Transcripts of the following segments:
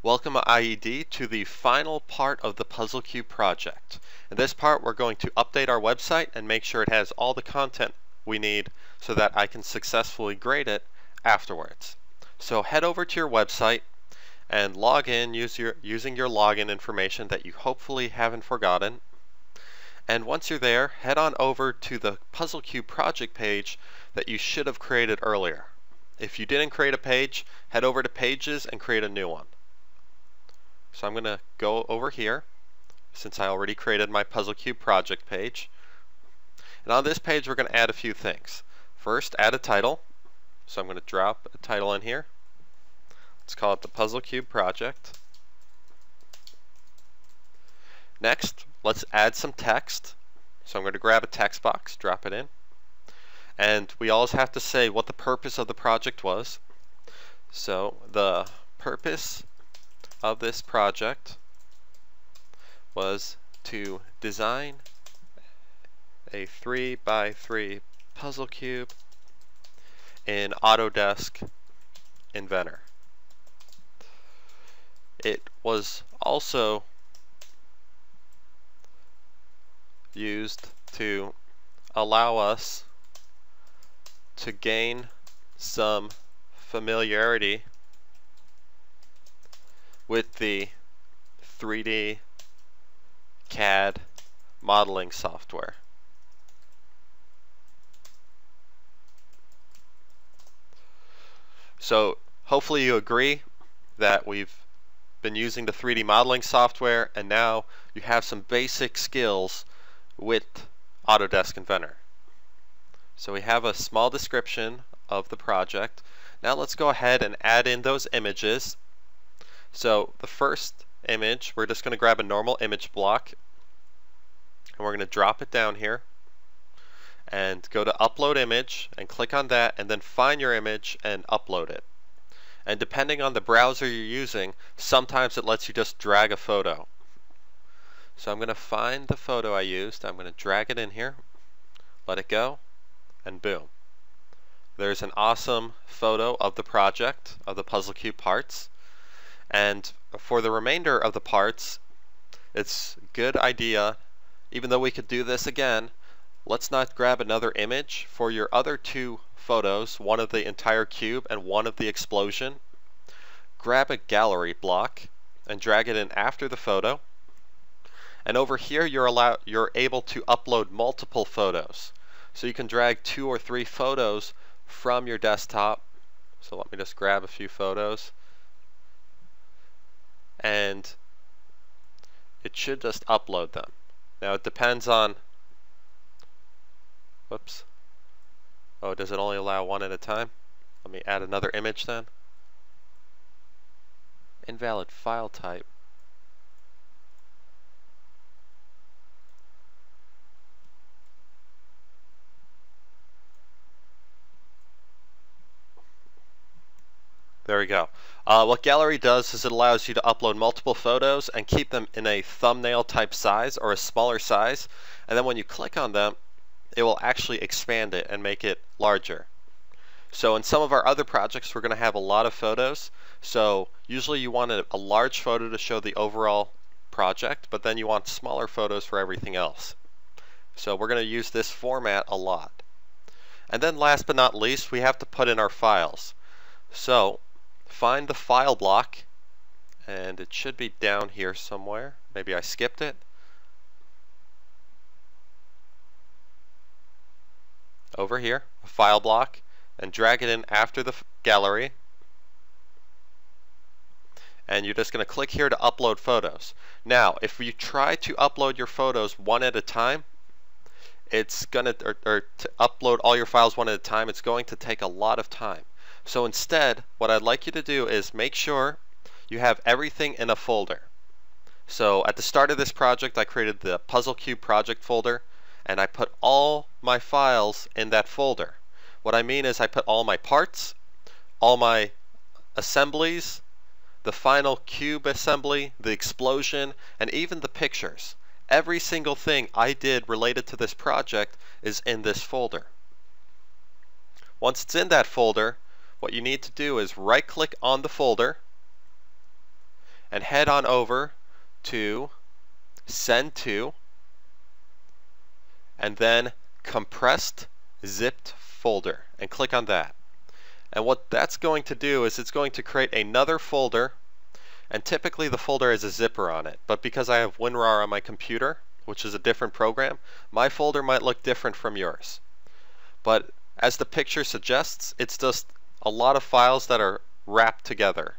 Welcome IED to the final part of the PuzzleCube project. In this part we're going to update our website and make sure it has all the content we need so that I can successfully grade it afterwards. So head over to your website and log in using your login information that you hopefully haven't forgotten. And once you're there, head on over to the PuzzleCube project page that you should have created earlier. If you didn't create a page, head over to Pages and create a new one. So I'm going to go over here, since I already created my PuzzleCube project page. And on this page we're going to add a few things. First, add a title. So I'm going to drop a title in here. Let's call it the PuzzleCube project. Next, let's add some text. So I'm going to grab a text box, drop it in. And we always have to say what the purpose of the project was. So the purpose of this project was to design a 3x3 puzzle cube in Autodesk Inventor. It was also used to allow us to gain some familiarity with the 3D CAD modeling software. So hopefully you agree that we've been using the 3D modeling software and now you have some basic skills with Autodesk Inventor. So we have a small description of the project. Now let's go ahead and add in those images. So the first image, we're just going to grab a normal image block and we're going to drop it down here and go to upload image and click on that and then find your image and upload it. And depending on the browser you're using, sometimes it lets you just drag a photo. So I'm going to find the photo I used, I'm going to drag it in here, let it go, and boom. There's an awesome photo of the project, of the PuzzleCube parts. And for the remainder of the parts, it's a good idea, even though we could do this again, let's not grab another image for your other two photos, one of the entire cube and one of the explosion. Grab a gallery block and drag it in after the photo. And over here you're able to upload multiple photos. So you can drag 2 or 3 photos from your desktop. So let me just grab a few photos. And it should just upload them. Now it depends on, whoops. Oh, does it only allow one at a time? Let me add another image then. Invalid file type. There we go. What Gallery does is it allows you to upload multiple photos and keep them in a thumbnail type size or a smaller size, and then when you click on them it will actually expand it and make it larger. So in some of our other projects we're going to have a lot of photos, so usually you want a large photo to show the overall project, but then you want smaller photos for everything else. So we're going to use this format a lot. And then last but not least, we have to put in our files. So find the file block, and it should be down here somewhere. Maybe I skipped it. Over here, a file block, and drag it in after the gallery. And you're just going to click here to upload photos. Now, if you try to upload your photos one at a time, it's going to, or to upload all your files one at a time, it's going to take a lot of time. So instead, what I'd like you to do is make sure you have everything in a folder. So at the start of this project I created the PuzzleCube project folder and I put all my files in that folder. What I mean is I put all my parts, all my assemblies, the final cube assembly, the explosion, and even the pictures. Every single thing I did related to this project is in this folder. Once it's in that folder, what you need to do is right click on the folder and head on over to Send To, and then Compressed Zipped Folder, and click on that. And what that's going to do is it's going to create another folder, and typically the folder has a zipper on it, but because I have WinRAR on my computer, which is a different program, my folder might look different from yours. But as the picture suggests, it's just a lot of files that are wrapped together.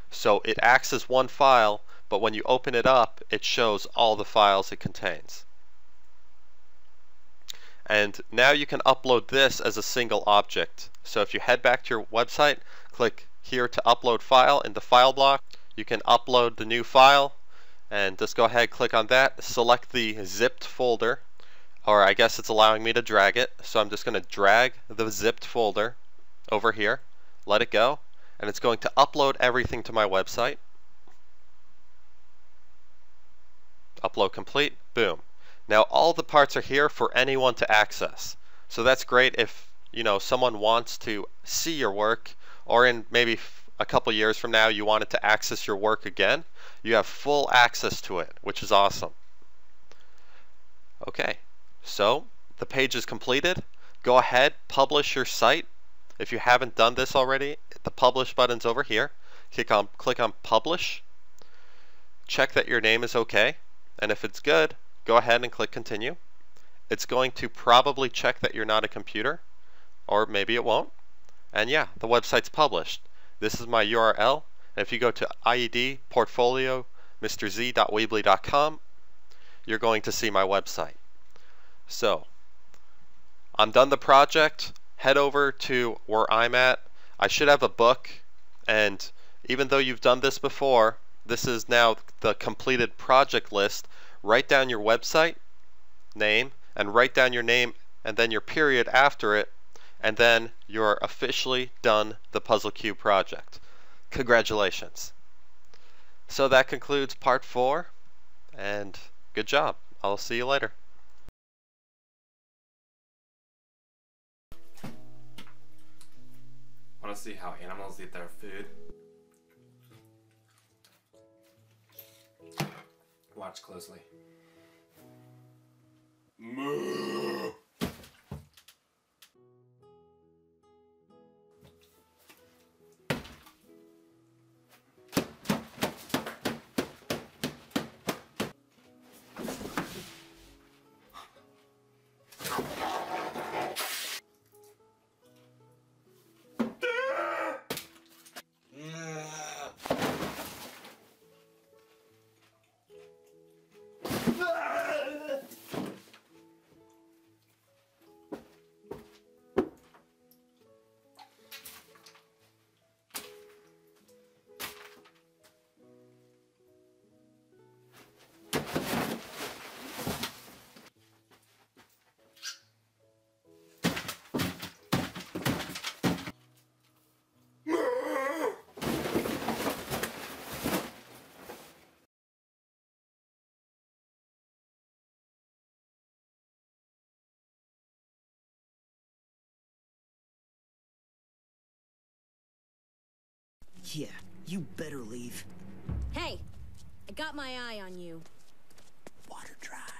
So it acts as one file, but when you open it up, it shows all the files it contains. And now you can upload this as a single object. So if you head back to your website, click here to upload file in the file block. You can upload the new file, and just go ahead, click on that, select the zipped folder, or I guess it's allowing me to drag it, so I'm just going to drag the zipped folder over here, let it go, and it's going to upload everything to my website. Upload complete, boom. Now all the parts are here for anyone to access. So that's great if someone wants to see your work, or in maybe a couple years from now you wanted to access your work again. You have full access to it, which is awesome. Okay, so the page is completed. Go ahead, publish your site. If you haven't done this already, the publish button's over here. Click on publish. Check that your name is okay, and if it's good, go ahead and click continue. It's going to probably check that you're not a computer, or maybe it won't. And yeah, the website's published. This is my URL, and if you go to IED portfolio mrz.weebly.com, you're going to see my website. So I'm done the project. Head over to where I'm at. I should have a book, and even though you've done this before, this is now the completed project list. Write down your website name, and write down your name and then your period after it, and then you're officially done the PuzzleCube project. Congratulations. So that concludes part 4, and good job. I'll see you later. Want to see how animals eat their food? Watch closely. Moo! Yeah, you better leave. Hey, I got my eye on you. Water dry.